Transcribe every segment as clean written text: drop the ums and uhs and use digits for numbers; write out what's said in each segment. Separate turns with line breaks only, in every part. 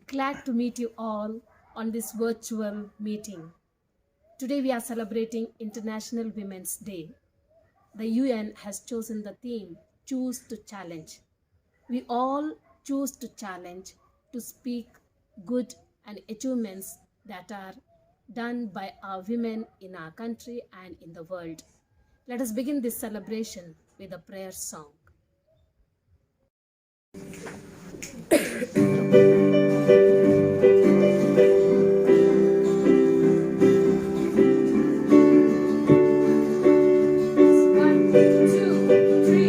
Glad to meet you all on this virtual meeting. Today we are celebrating International Women's Day. The UN has chosen the theme Choose to Challenge. We all choose to challenge, to speak good and achievements that are done by our women in our country and in the world. Let us begin this celebration with a prayer song. One, two, three.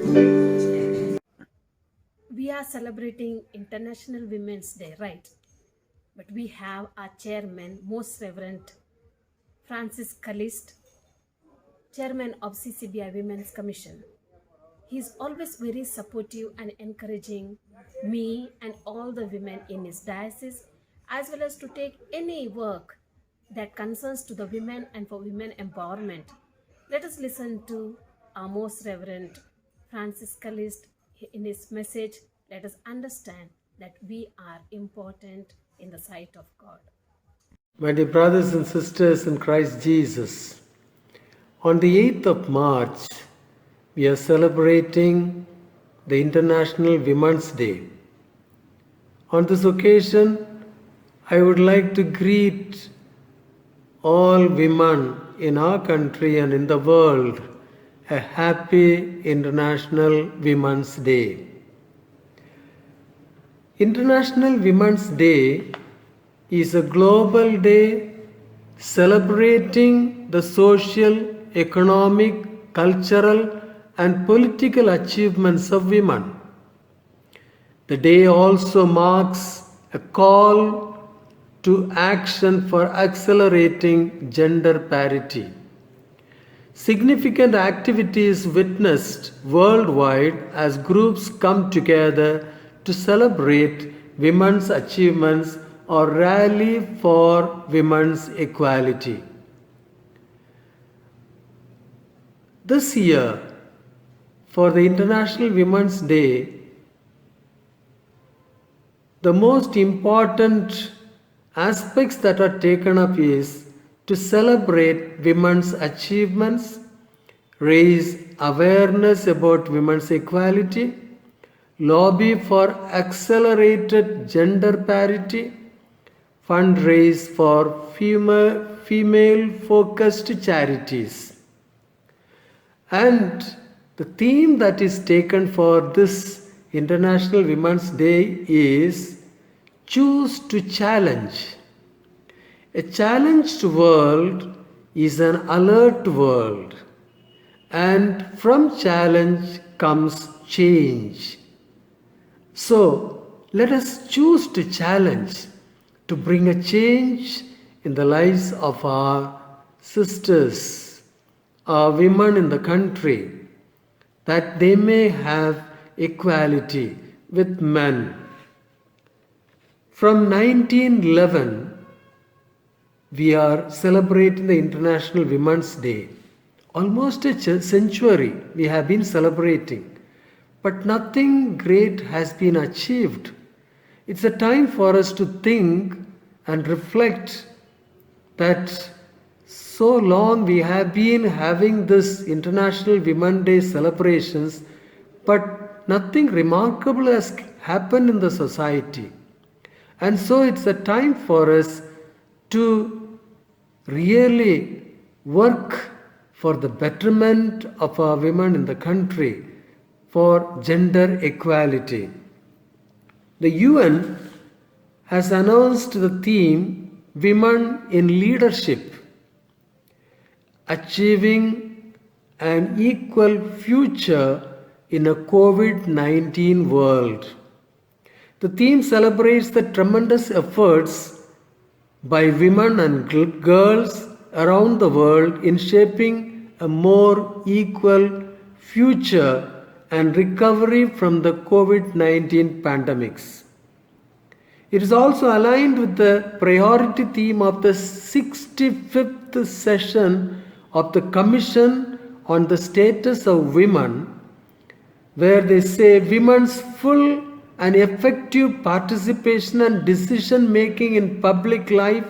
We are celebrating International Women's Day, right? But we have our chairman, Most Reverend Francis Callist, chairman of CCBI Women's Commission. He is always very supportive and encouraging me and all the women in his diocese, as well as to take any work that concerns to the women and for women empowerment. Let us listen to our Most Reverend Francis Callist in his message. Let us understand that we are important in the sight of God.
My dear brothers and sisters in Christ Jesus, on the 8th of March, we are celebrating the International Women's Day. On this occasion, I would like to greet all women in our country and in the world a happy International Women's Day. International Women's Day is a global day celebrating the social, economic, cultural, and political achievements of women. The day also marks a call to action for accelerating gender parity. Significant activities witnessed worldwide as groups come together to celebrate women's achievements or rally for women's equality. This year, for the International Women's Day, the most important aspects that are taken up is to celebrate women's achievements, raise awareness about women's equality, lobby for accelerated gender parity, fundraise for female-focused charities. And the theme that is taken for this International Women's Day is Choose to Challenge. A challenged world is an alert world, and from challenge comes change. So, let us choose to challenge, to bring a change in the lives of our sisters, our women in the country, that they may have equality with men. From 1911, we are celebrating the International Women's Day. Almost a century we have been celebrating, but nothing great has been achieved. It's a time for us to think and reflect that so long we have been having this International Women's Day celebrations, but nothing remarkable has happened in the society. And so it's a time for us to really work for the betterment of our women in the country, for gender equality. The UN has announced the theme Women in Leadership, achieving an equal future in a COVID-19 world. The theme celebrates the tremendous efforts by women and girls around the world in shaping a more equal future and recovery from the COVID-19 pandemics. It is also aligned with the priority theme of the 65th session of the Commission on the Status of Women, where they say women's full and effective participation and decision making in public life,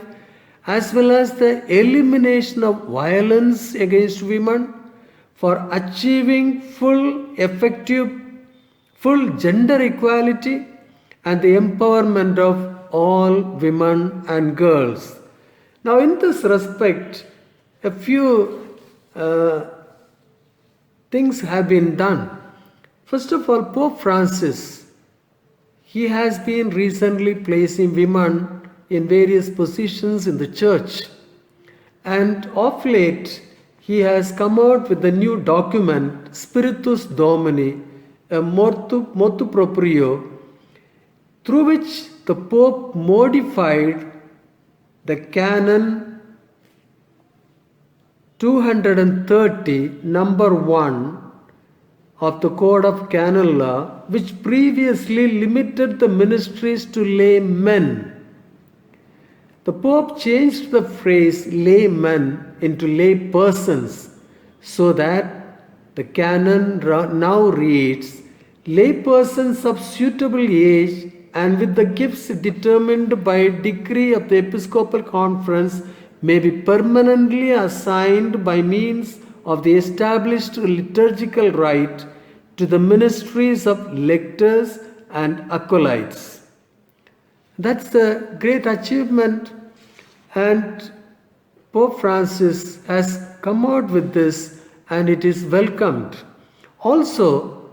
as well as the elimination of violence against women, for achieving full gender equality and the empowerment of all women and girls. Now, in this respect, a few things have been done. First of all, Pope Francis, he has been recently placing women in various positions in the church. And of late, he has come out with a new document, Spiritus Domini, a motu proprio, through which the Pope modified the canon 230, number 1 of the Code of Canon Law, which previously limited the ministries to laymen. The Pope changed the phrase laymen into lay persons so that the canon now reads, lay persons of suitable age and with the gifts determined by decree of the Episcopal Conference may be permanently assigned by means of the established liturgical rite to the ministries of lectors and acolytes. That's a great achievement, and Pope Francis has come out with this, and it is welcomed. Also,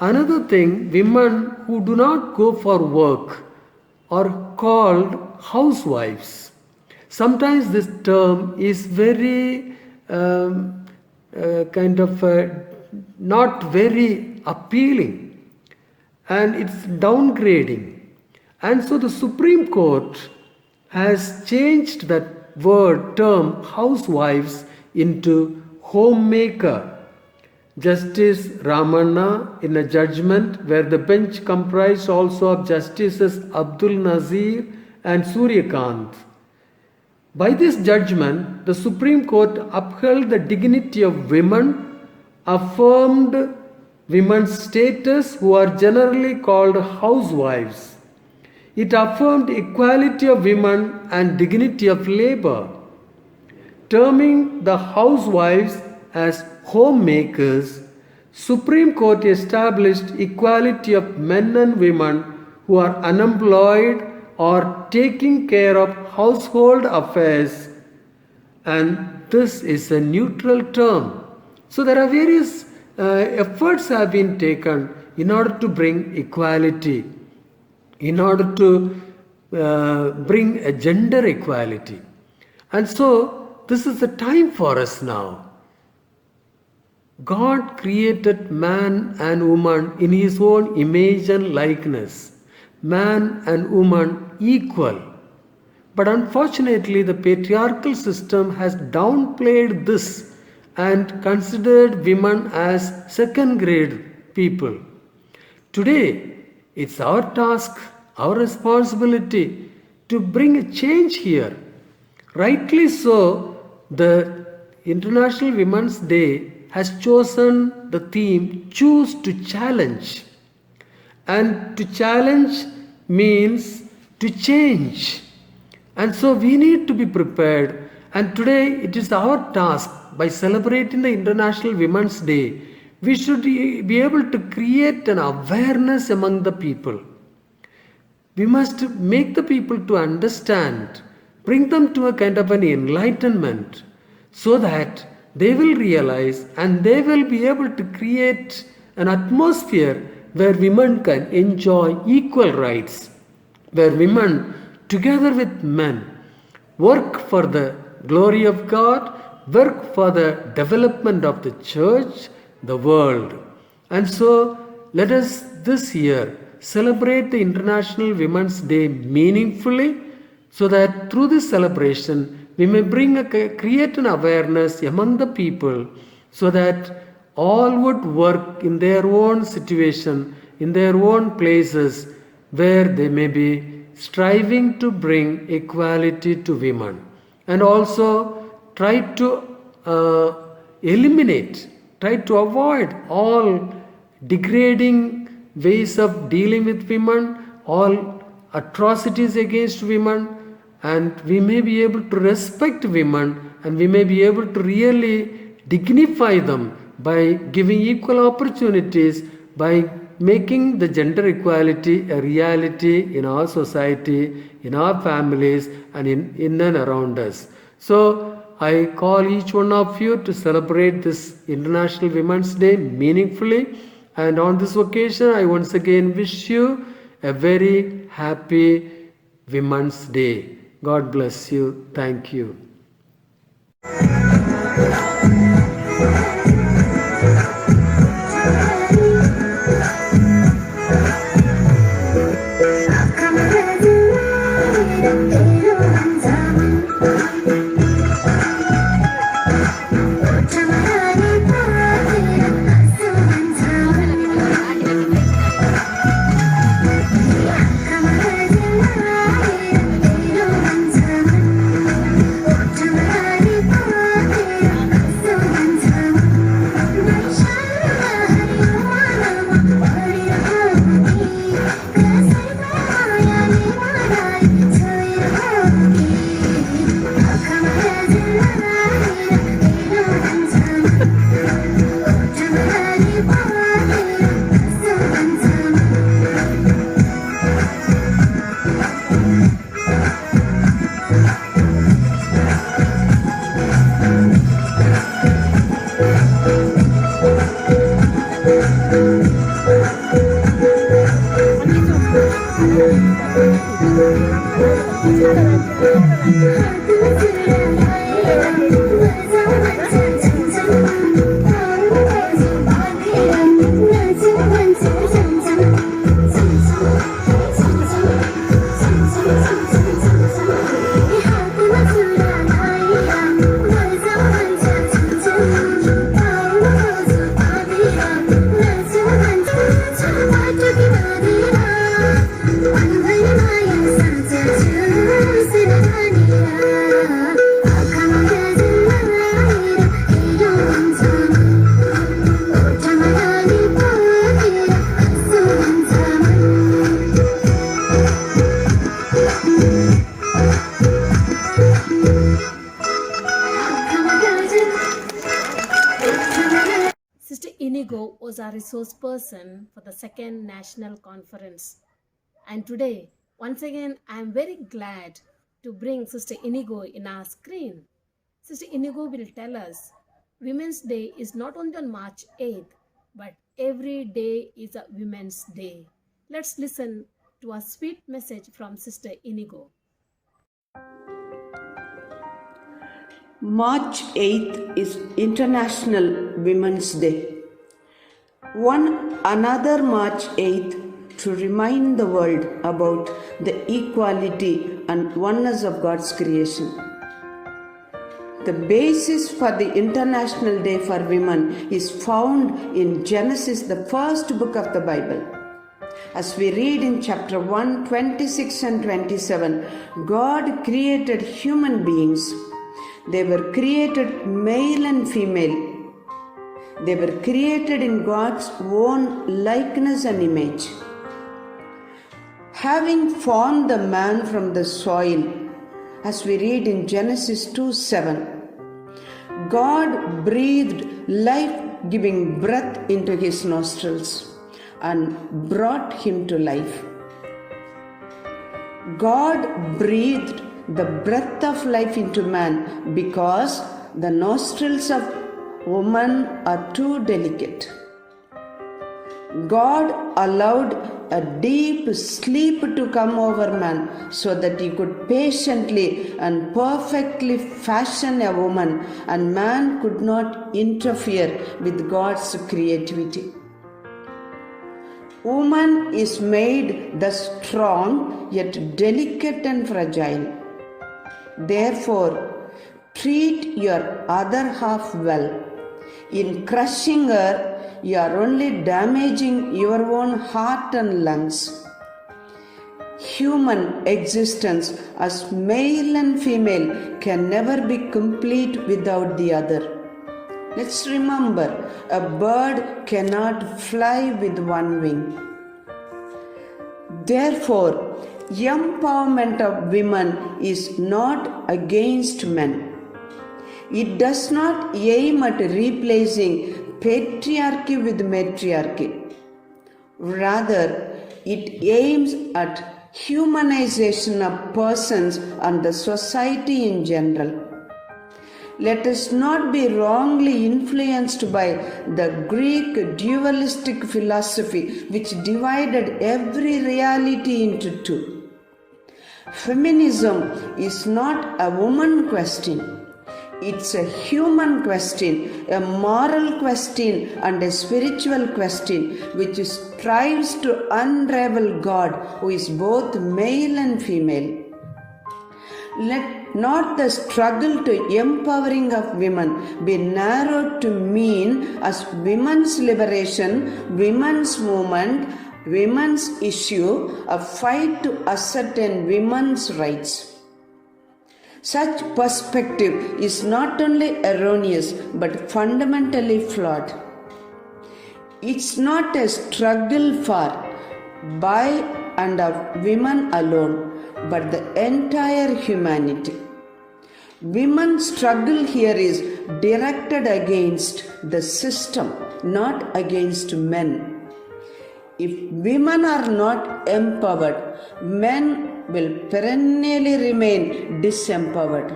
another thing, women who do not go for work are called housewives. Sometimes this term is very not very appealing, and it's downgrading. And so the Supreme Court has changed that term housewives into homemaker. Justice Ramanna, in a judgment where the bench comprised also of Justices Abdul Nazir and Suryakant. By this judgment, the Supreme Court upheld the dignity of women, affirmed women's status who are generally called housewives. It affirmed equality of women and dignity of labor, terming the housewives as homemakers. Supreme Court established equality of men and women who are unemployed or taking care of household affairs, and this is a neutral term. So there are various efforts have been taken in order to bring equality, in order to bring a gender equality. And so this is the time for us now. God created man and woman in his own image and likeness. Man and woman equal. But unfortunately, the patriarchal system has downplayed this and considered women as second-grade people. Today, it's our task, our responsibility to bring a change here. Rightly so, the International Women's Day has chosen the theme Choose to Challenge. And to challenge means to change. And so we need to be prepared. And today it is our task, by celebrating the International Women's Day, we should be able to create an awareness among the people. We must make the people to understand, bring them to a kind of an enlightenment, so that they will realize and they will be able to create an atmosphere where women can enjoy equal rights, where women, together with men, work for the glory of God, work for the development of the church, the world. And so, let us this year celebrate the International Women's Day meaningfully, so that through this celebration, we may create an awareness among the people, so that all would work in their own situation, in their own places, where they may be striving to bring equality to women, and also try to eliminate, try to avoid all degrading ways of dealing with women, all atrocities against women, and we may be able to respect women, and we may be able to really dignify them by giving equal opportunities, by making the gender equality a reality in our society, in our families, and in and around us. So I call each one of you to celebrate this International Women's Day meaningfully. And on this occasion, I once again wish you a very happy Women's Day. God bless you. Thank you.
Sister Inigo was our resource person for the second national conference. And today, once again, I am very glad to bring Sister Inigo in our screen. Sister Inigo will tell us Women's Day is not only on March 8th, but every day is a Women's Day. Let's listen to a sweet message from Sister Inigo.
March 8th is International Women's Day. Another March 8th to remind the world about the equality and oneness of God's creation. The basis for the International Day for Women is found in Genesis, the first book of the Bible. As we read in chapter 1, 26 and 27, God created human beings. They were created male and female. They were created in God's own likeness and image. Having formed the man from the soil, as we read in Genesis 2:7, God breathed life-giving breath into his nostrils and brought him to life. God breathed the breath of life into man because the nostrils of woman are too delicate. God allowed a deep sleep to come over man so that he could patiently and perfectly fashion a woman, and man could not interfere with God's creativity. Woman is made thus strong yet delicate and fragile. Therefore, treat your other half well. In crushing her, you are only damaging your own heart and lungs. Human existence as male and female can never be complete without the other. Let's remember, a bird cannot fly with one wing. Therefore, empowerment of women is not against men. It does not aim at replacing patriarchy with matriarchy. Rather, it aims at humanization of persons and the society in general. Let us not be wrongly influenced by the Greek dualistic philosophy which divided every reality into two. Feminism is not a woman question. It's a human question, a moral question, and a spiritual question which strives to unravel God, who is both male and female. Let not the struggle to empowering of women be narrowed to mean as women's liberation, women's movement, women's issue, a fight to ascertain women's rights. Such perspective is not only erroneous but fundamentally flawed. It's not a struggle for, by, and of women alone, but the entire humanity. Women's struggle here is directed against the system, not against men. If women are not empowered, men will perennially remain disempowered.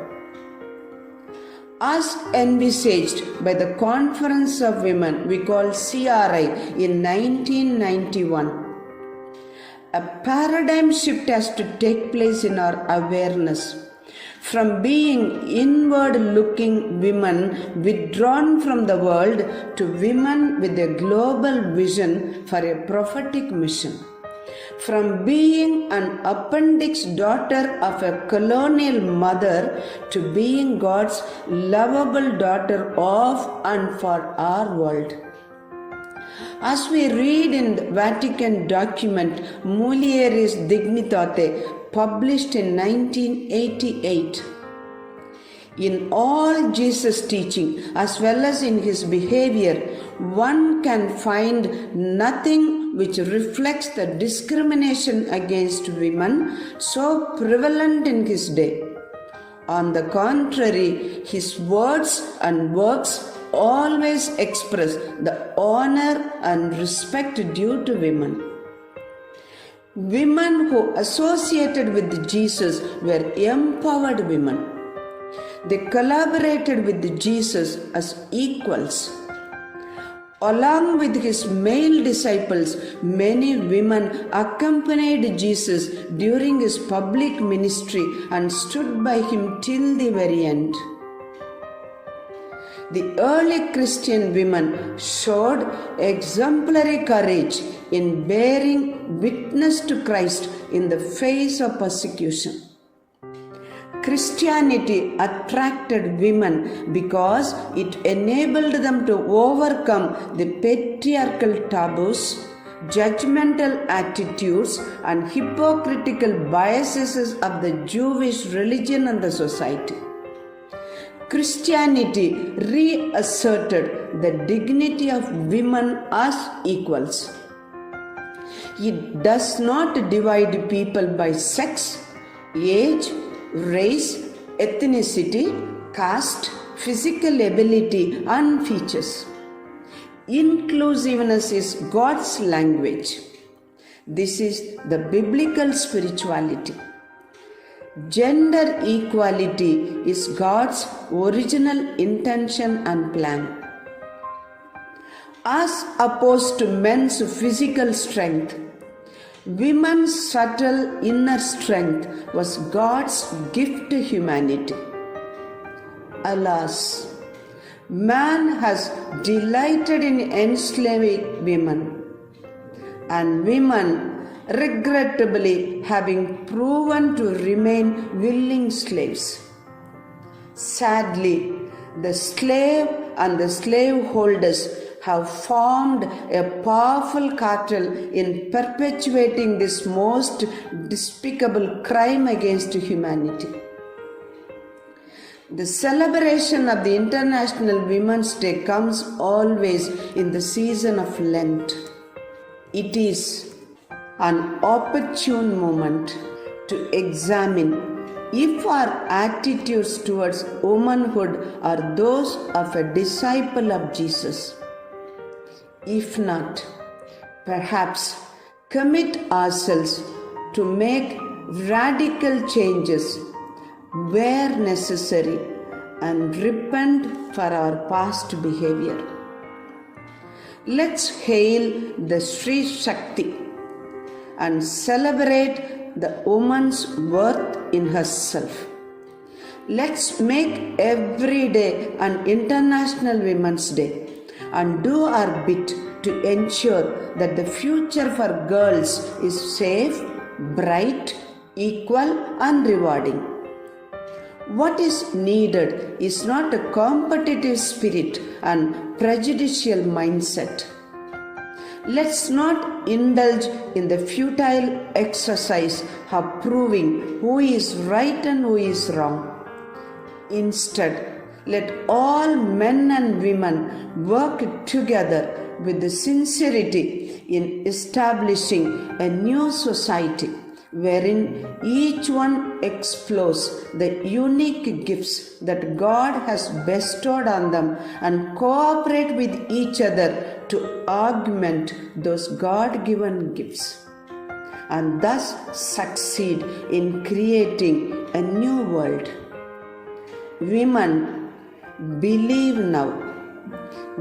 as envisaged by the Conference of Women we call CRI in 1991. A paradigm shift has to take place in our awareness. From being inward looking women withdrawn from the world to women with a global vision for a prophetic mission. From being an appendix daughter of a colonial mother to being God's lovable daughter of and for our world. As we read in the Vatican document Mulieris Dignitate, published in 1988, in all Jesus' teaching as well as in his behavior, one can find nothing which reflects the discrimination against women so prevalent in his day. On the contrary, his words and works always express the honor and respect due to women. Women who associated with Jesus were empowered women. They collaborated with Jesus as equals. Along with his male disciples, many women accompanied Jesus during his public ministry and stood by him till the very end. The early Christian women showed exemplary courage in bearing witness to Christ in the face of persecution. Christianity attracted women because it enabled them to overcome the patriarchal taboos, judgmental attitudes, and hypocritical biases of the Jewish religion and the society. Christianity reasserted the dignity of women as equals. It does not divide people by sex, age, race, ethnicity, caste, physical ability, and features. Inclusiveness is God's language. This is the biblical spirituality. Gender equality is God's original intention and plan. As opposed to men's physical strength, women's subtle inner strength was God's gift to humanity. Alas, man has delighted in enslaving women, and women, regrettably, having proven to remain willing slaves. Sadly, the slave and the slaveholders have formed a powerful cartel in perpetuating this most despicable crime against humanity. The celebration of the International Women's Day comes always in the season of Lent. It is an opportune moment to examine if our attitudes towards womanhood are those of a disciple of Jesus. If not, perhaps commit ourselves to make radical changes where necessary and repent for our past behavior. Let's hail the Sri Shakti and celebrate the woman's worth in herself. Let's make every day an International Women's Day and do our bit to ensure that the future for girls is safe, bright, equal, and rewarding. What is needed is not a competitive spirit and prejudicial mindset. Let's not indulge in the futile exercise of proving who is right and who is wrong. Instead, let all men and women work together with the sincerity in establishing a new society wherein each one explores the unique gifts that God has bestowed on them and cooperate with each other to augment those God-given gifts, and thus succeed in creating a new world. Women, believe now.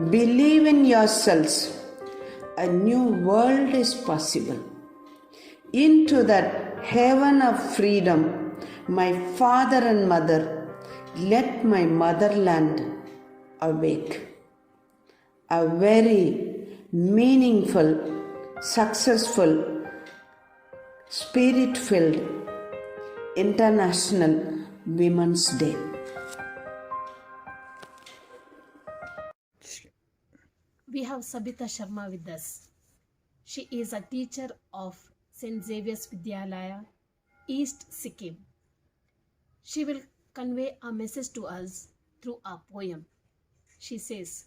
Believe in yourselves. A new world is possible. Into that heaven of freedom, my father and mother, let my motherland awake. A very meaningful, successful, spirit-filled International Women's Day.
We have Sabita Sharma with us. She is a teacher of St. Xavier's Vidyalaya, East Sikkim. She will convey a message to us through a poem. She says,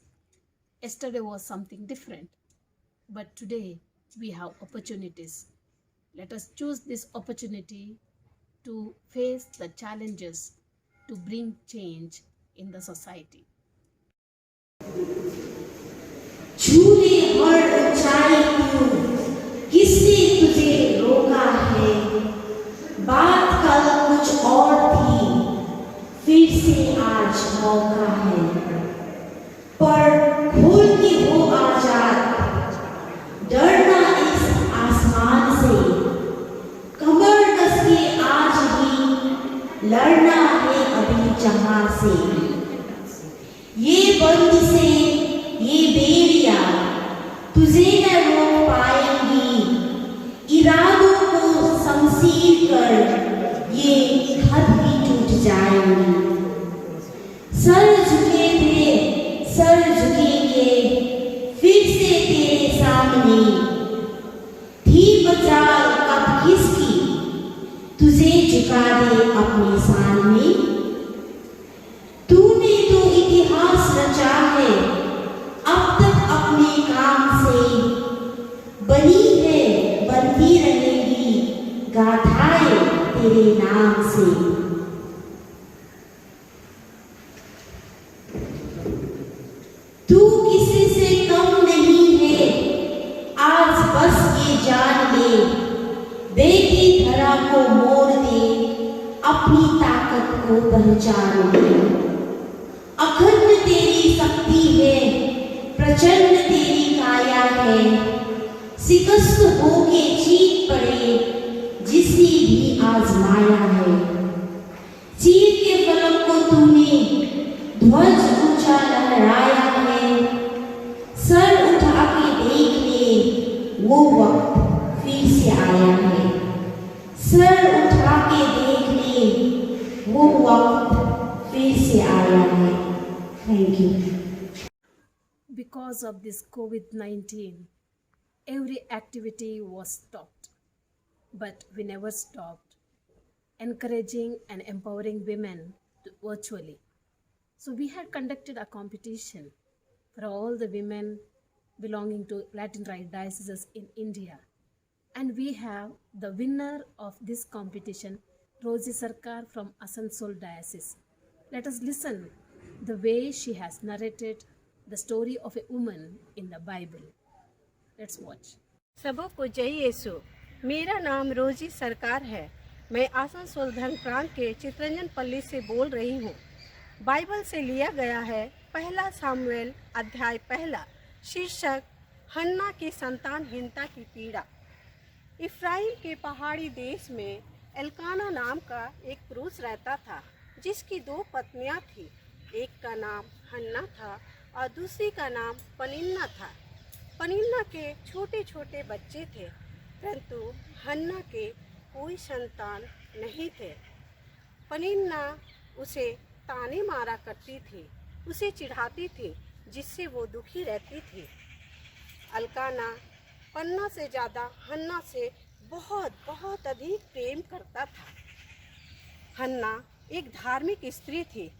"Yesterday was something different, but today we have opportunities. Let us choose this opportunity to face the challenges to bring change in the society."
छूले हर ऊंचाई को किसने तुझे रोका है। बात कल कुछ और थी, फिर से आज मौका है। पर खोल के हो आजाद, डरना इस आसमान से। कमर कस के आज भी लड़ना है अभी जहां से। ये बंद से ये बेड़िया तुझे न रोक पाएंगी। इरादों को शमशीर कर ये हद भी टूट जाएंगी। सर झुके थे, सर झुकेंगे फिर से तेरे सामने। थी मजाल कब किसकी, तुझे झुका दे अपने सामने। तूने तो इतिहास रचा है अब तक अपने काम से। बनी है बनती रहेगी गाथाएं तेरे नाम से। तू किसी से कम नहीं है, आज बस ये जान ले। बेटी धरा को मोड़ दे, अपनी ताकत को पहचान ले। अखंड तेरी शक्ति है, प्रचंड तेरी काया है। शिकस्त होके जीत पड़े जिसने भी आजमाया है। चीर के फलक को तूने ध्वज ऊंचा लहराया है। सर उठा के देख ले, वो वक्त फिर से आया है। सर उठा के देख ले, वो वक्त फिर से आया है। Thank you.
Because of this COVID-19, every activity was stopped. But we never stopped encouraging and empowering women virtually. So we had conducted a competition for all the women belonging to Latin Rite dioceses in India. And we have the winner of this competition, Rosie Sarkar from Asansol Diocese. Let us listen the way she has narrated the story of a woman in the Bible. Let's watch.
सबों को जय यीशु। मेरा नाम रोजी सरकार है। मैं आसनसोल धर्म प्रांत के चितरंजन पल्ली से बोल रही हूँ। बाइबल से लिया गया है पहला सामुएल अध्याय 1, शीर्षक हन्ना की संतानहीनता की पीड़ा। इफ्राइम के पहाड़ी देश में एल्काना नाम का एक पुरुष रहता था, जिसकी 2 पत्नियां थी। एक का नाम हन्ना था और दूसरी का नाम पनिन्ना था। पनिन्ना के छोटे छोटे बच्चे थे, परंतु हन्ना के कोई संतान नहीं थे। पनिन्ना उसे ताने मारा करती थी, उसे चिढ़ाती थी, जिससे वो दुखी रहती थी। अल्काना पन्ना से ज़्यादा हन्ना से बहुत बहुत अधिक प्रेम करता था। हन्ना एक धार्मिक स्त्री थी।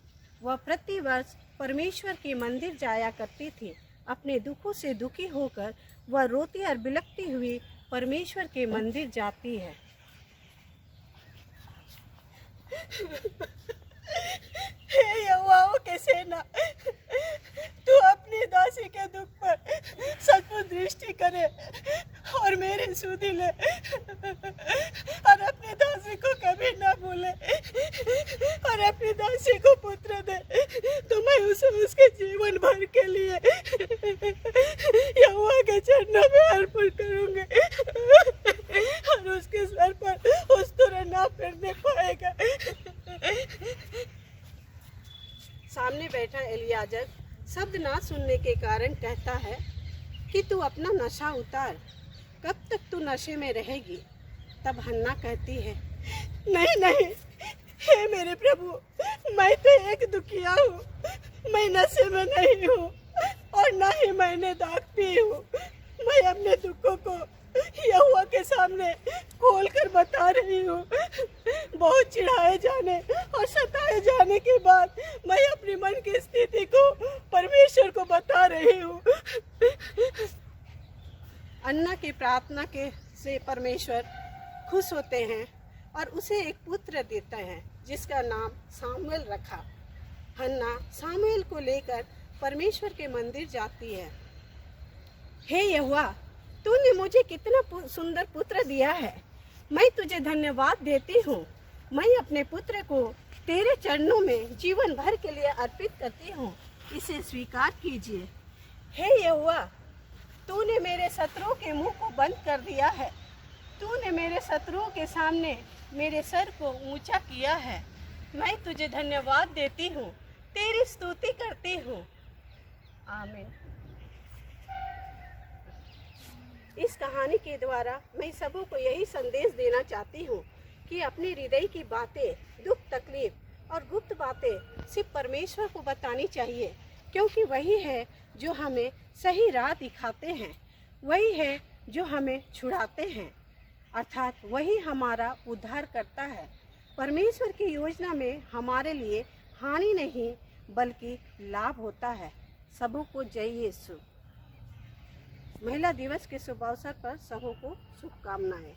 वह प्रतिवर्ष परमेश्वर के मंदिर जाया करती थी। अपने दुखों से दुखी होकर वह रोती और बिलखती हुई परमेश्वर के मंदिर जाती है।
हे यहोवा के सेना, तू अपनी
अपनी दासी के दुख पर सचमुच दृष्टि करे और मेरी सुधि ले और अपनी दासी को कभी ना भूले और अपनी दासी को पुत्र दे, तो मैं उसे उसके जीवन भर के लिए यहोवा के चरणों में अर्पण करूंगी और उसके सर पर उस तरह ना फिरने पाएगा। सामने बैठा एलियाजर शब्द ना सुनने के कारण कहता है कि तू अपना नशा उतार, कब तक तू नशे में रहेगी? तब हन्ना कहती है, नहीं नहीं, हे मेरे प्रभु, मैं तो एक दुखिया हूँ, मैं नशे में नहीं हूँ और ना ही मैंने दाग पी हूँ। मैं अपने दुखों को यहोवा के सामने खोल कर बता रही हूँ। बहुत चिढ़ाए जाने और सताए जाने के बाद मैं अपनी मन की स्थिति को परमेश्वर को बता रही हूँ। अन्ना की प्रार्थना के से परमेश्वर खुश होते हैं और उसे एक पुत्र देते हैं जिसका नाम सामुएल रखा। हन्ना सामुएल को लेकर परमेश्वर के मंदिर जाती है। हे यहोवा, तूने मुझे कितना सुंदर पुत्र दिया है, मैं तुझे धन्यवाद देती हूँ। मैं अपने पुत्र को तेरे चरणों में जीवन भर के लिए अर्पित करती हूँ, इसे स्वीकार कीजिए। हे यहोवा, तूने मेरे शत्रुओं के मुंह को बंद कर दिया है, तूने मेरे शत्रुओं के सामने मेरे सर को ऊंचा किया है। मैं तुझे धन्यवाद देती हूँ, तेरी स्तुति करती हूँ। आमीन। इस कहानी के द्वारा मैं सबों को यही संदेश देना चाहती हूँ कि अपने हृदय की बातें, दुख तकलीफ और गुप्त बातें सिर्फ परमेश्वर को बतानी चाहिए, क्योंकि वही है जो हमें सही राह दिखाते हैं, वही है जो हमें छुड़ाते हैं, अर्थात वही हमारा उद्धार करता है। परमेश्वर की योजना में हमारे लिए हानि नहीं बल्कि लाभ होता है। सबों को जय यीशु। महिला दिवस के शुभ अवसर पर सबों को शुभकामनाएं।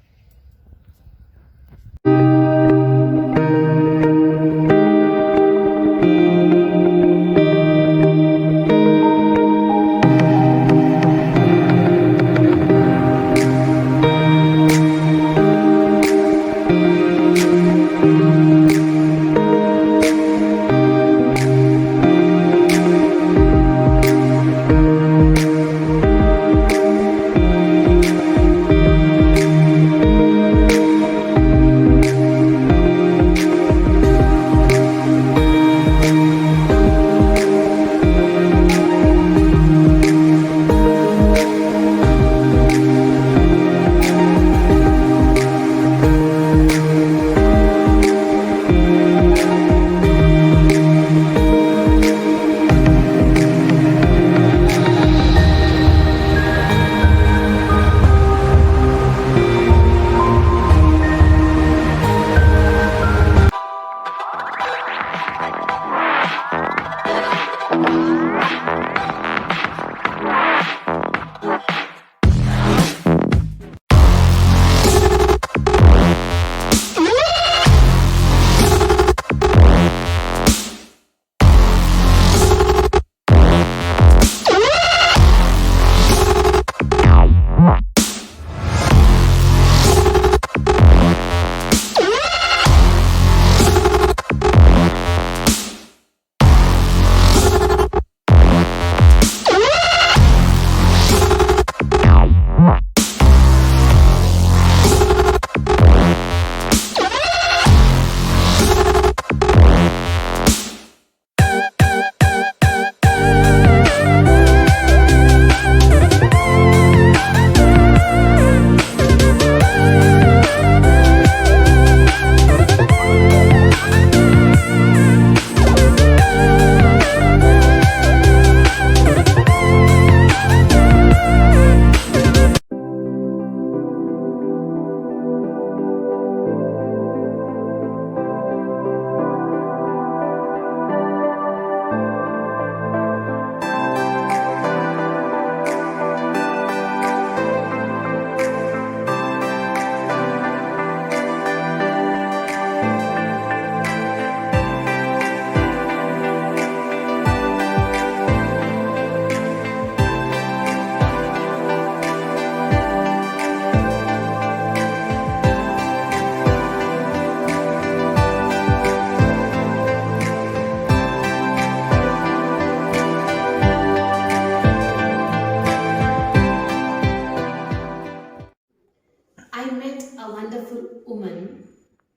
I met a wonderful woman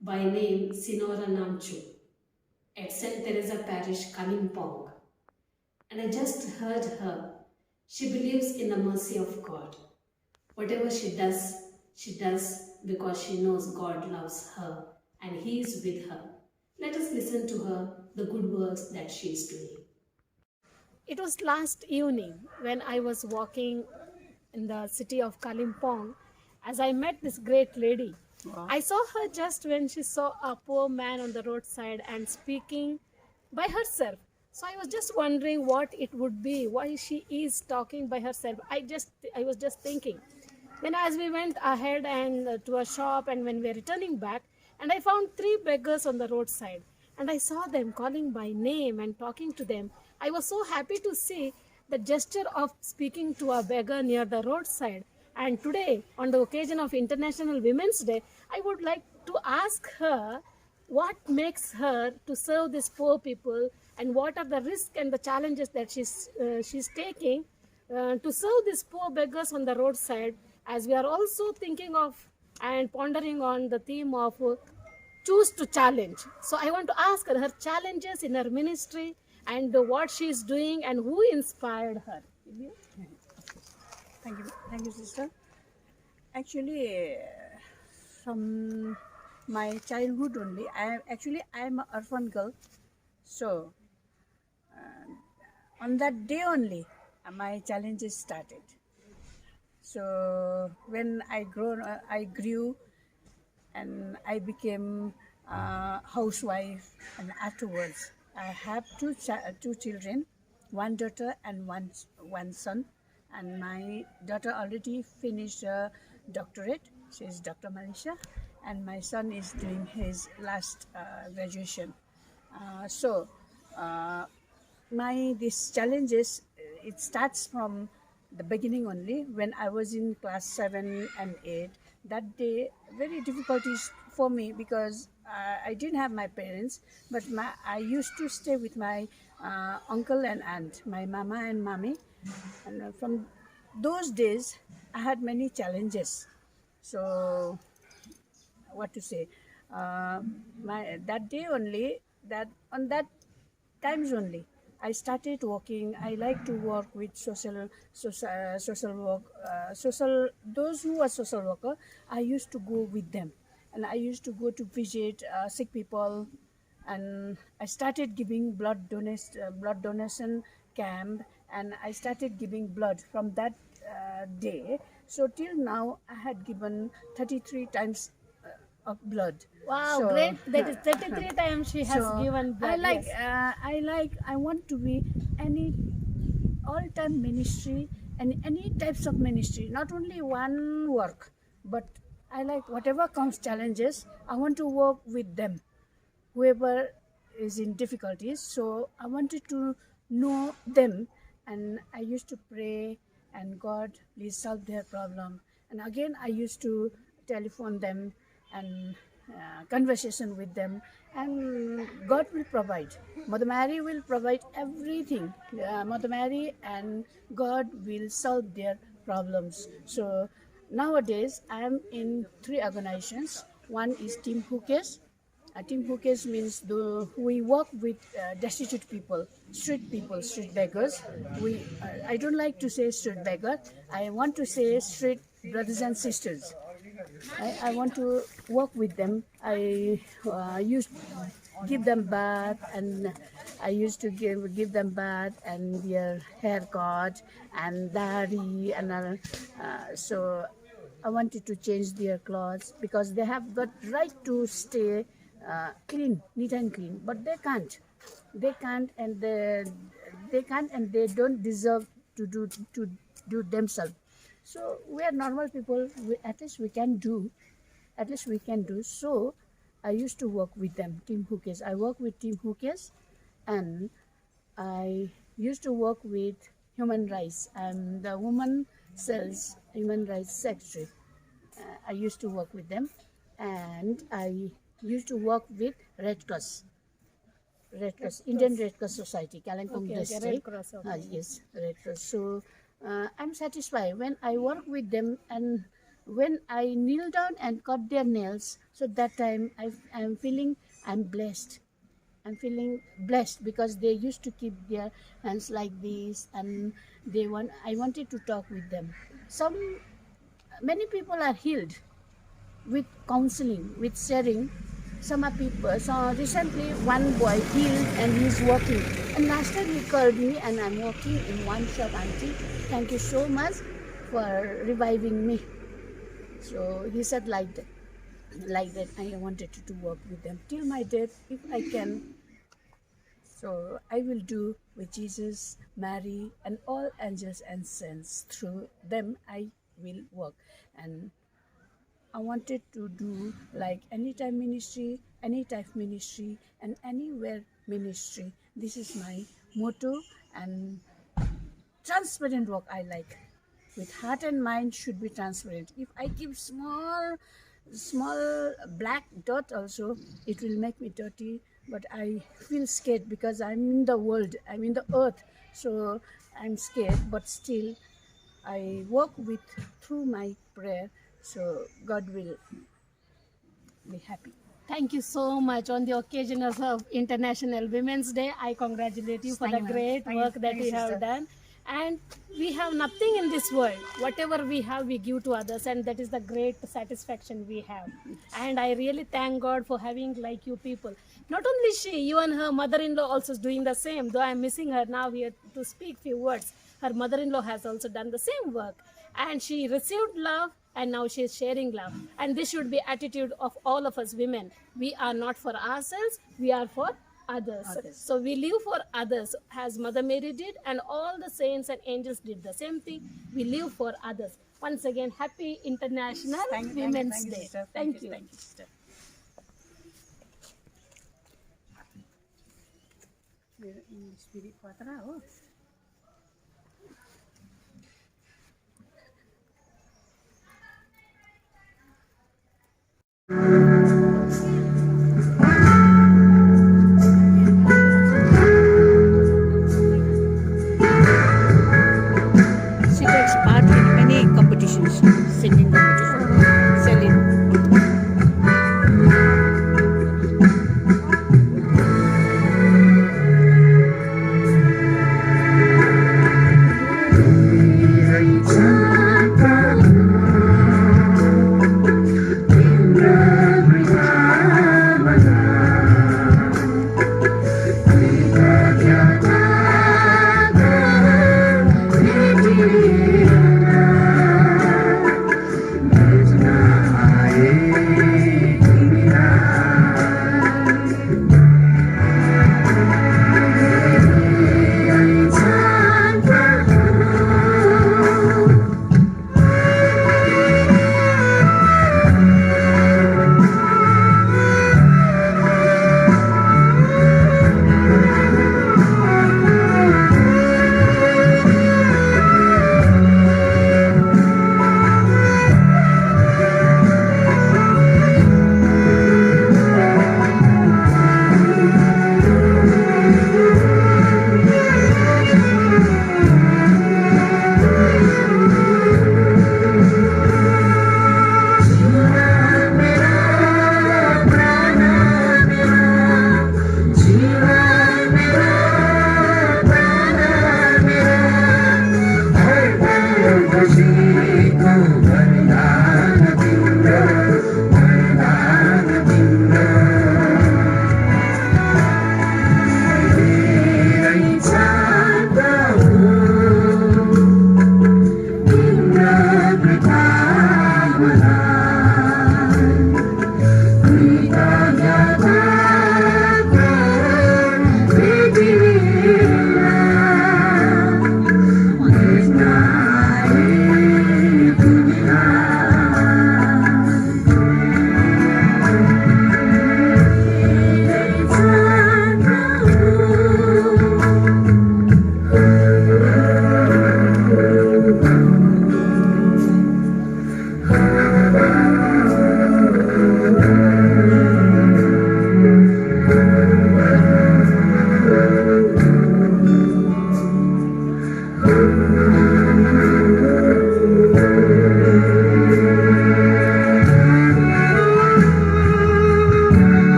by name Sinora Namchu at St. Teresa Parish, Kalimpong. And I just heard her. She believes in the mercy of God. Whatever she does because she knows God loves her and He is with her. Let us listen to her, the good works that she is doing. It was last evening when I was walking in the city of Kalimpong as I met this great lady. Wow. I saw her just when she saw a poor man on the roadside and speaking by herself. So I was just wondering what it would be, why she is talking by herself. I was just thinking. Then as we went ahead and to a shop and when we were returning back, and I found 3 beggars on the roadside and I saw them calling by name and talking to them. I was so happy to see the gesture of speaking to a beggar near the roadside. And today, on the occasion of International Women's Day, I would like to ask her what makes her to serve these poor people and what are the risks and the challenges that she's taking to serve these poor beggars on the roadside, as we are also thinking of and pondering on the theme of choose to challenge. So I want to ask her challenges in her ministry and what she is doing and who inspired her.
Thank you, sister. Actually, from my childhood only, I'm an orphan girl. So on that day only, my challenges started. So when I grew, and I became a housewife, and afterwards I have two children, one daughter and one son. And my daughter already finished a doctorate. She is Dr. Manisha, and my son is doing his last graduation. These challenges, it starts from the beginning only. When I was in class 7 and 8, that day very difficulties for me because I didn't have my parents, but I used to stay with my uncle and aunt, my mama and mommy. And from those days, I had many challenges. So, what to say? That day only, on that times only, I started working. I like to work with social work, those who are social worker. I used to go with them, and I used to go to visit sick people, and I started giving blood donation camp, and I started giving blood from that day. So till now, I had given 33 times of blood.
Wow,
So,
great! That is 33 times she has given blood.
I want to be any all-time ministry and any types of ministry, not only one work, but I like whatever comes challenges, I want to work with them, whoever is in difficulties. So I wanted to know them, and I used to pray, and God, please solve their problem. And again, I used to telephone them and conversation with them, and God will provide. Mother Mary will provide everything. Mother Mary and God will solve their problems. So nowadays I am in 3 organizations. One is Team Hookes. Team Hookes means we work with destitute people, street beggars. I don't like to say street beggar. I want to say street brothers and sisters. I want to work with them. I used to give them bath, and I used to give them bath and their haircut and dari, and so I wanted to change their clothes because they have got right to stay clean, neat and clean, but they can't. They can't, and they don't deserve to do themselves. So we are normal people. At least we can do. So I used to work with them, Team Hookes. I work with Team Hookes, and I used to work with Human Rights. I'm the Women Cells Human Rights Secretary. I used to work with them, and I used to work with Red Cross, Indian Red Cross Society, Kalimpong district.
Red Cross, okay.
Yes, Red Cross. So I'm satisfied when I work with them, and when I kneel down and cut their nails, so that time I'm feeling I'm blessed. I'm feeling blessed because they used to keep their hands like this, and I wanted to talk with them. Many people are healed with counseling, with sharing. Some are people. So recently, one boy healed and he's working. And last time he called me, and I'm working in one shop. Auntie, thank you so much for reviving me. So he said like that. I wanted to work with them till my death, if I can. So I will do with Jesus, Mary, and all angels and saints. Through them, I will work. And I wanted to do like anytime ministry, any type ministry, and anywhere ministry. This is my motto, and transparent work I like. With heart and mind should be transparent. If I keep small black dot also, it will make me dirty. But I feel scared because I'm in the world, I'm in the earth, so I'm scared. But still, I work through my prayer, so God will be happy.
Thank you so much. On the occasion of International Women's Day, I congratulate you for the great work that you have done. And we have nothing in this world. Whatever we have, we give to others, and that is the great satisfaction we have. And I really thank God for having like you people. Not only she, even her mother-in-law also is doing the same. Though I'm missing her now here to speak few words. Her mother-in-law has also done the same work, and she received love, and now she is sharing love. And this should be attitude of all of us women. We are not for ourselves, we are for others. So we live for others, as Mother Mary did, and all the saints and angels did the same thing. We live for others. Once again, happy International Women's Day. Thank you.
Thank you, sister. In spirit patra, oh. She takes part in many competitions, singing competition, selling.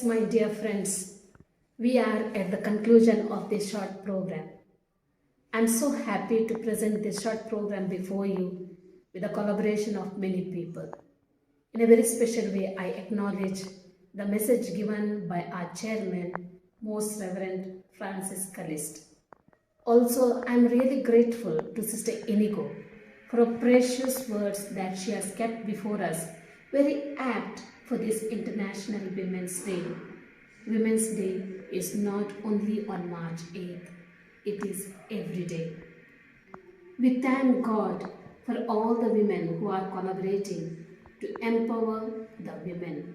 Yes, my dear friends, we are at the conclusion of this short program. I'm so happy to present this short program before you with the collaboration of many people. In a very special way, I acknowledge the message given by our chairman, Most Reverend Francis Callist. Also, I'm really grateful to Sister Inigo for her precious words that she has kept before us, very apt for this International Women's Day. Women's Day is not only on March 8th, it is every day. We thank God for all the women who are collaborating to empower the women.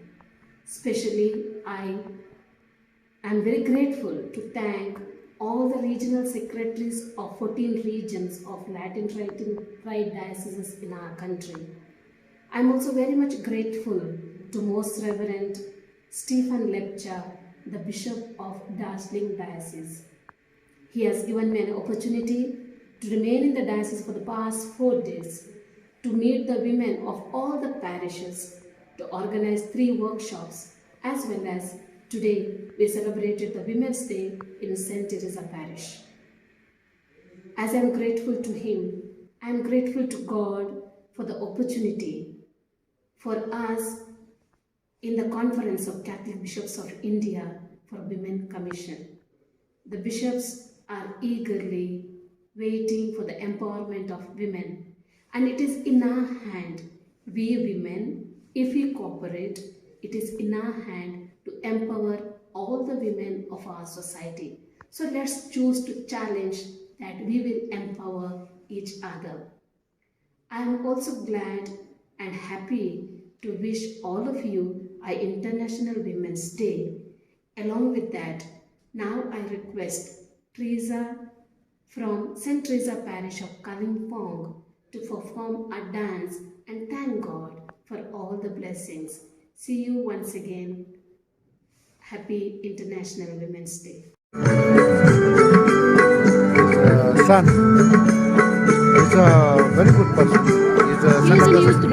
Especially, I am very grateful to thank all the regional secretaries of 14 regions of Latin Rite dioceses in our country. I am also very much grateful to Most Reverend Stephen Lepcha, the Bishop of Darjeeling Diocese. He has given me an opportunity to remain in the diocese for the past 4 days to meet the women of all the parishes, to organize 3 workshops, as well as today we celebrated the Women's Day in St. Teresa Parish. As I am grateful to him, I am grateful to God for the opportunity for us in the Conference of Catholic Bishops of India for Women Commission. The bishops are eagerly waiting for the empowerment of women, and it is in our hand, we women, if we cooperate, it is in our hand to empower all the women of our society. So let's choose to challenge that we will empower each other. I am also glad and happy to wish all of you our International Women's Day. Along with that, now I request Teresa from St. Teresa Parish of Kalimpong to perform a dance and thank God for all the blessings. See you once again. Happy International Women's Day.
Son is a very good person. He's a son of the...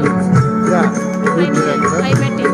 Yeah, good director.
I met him.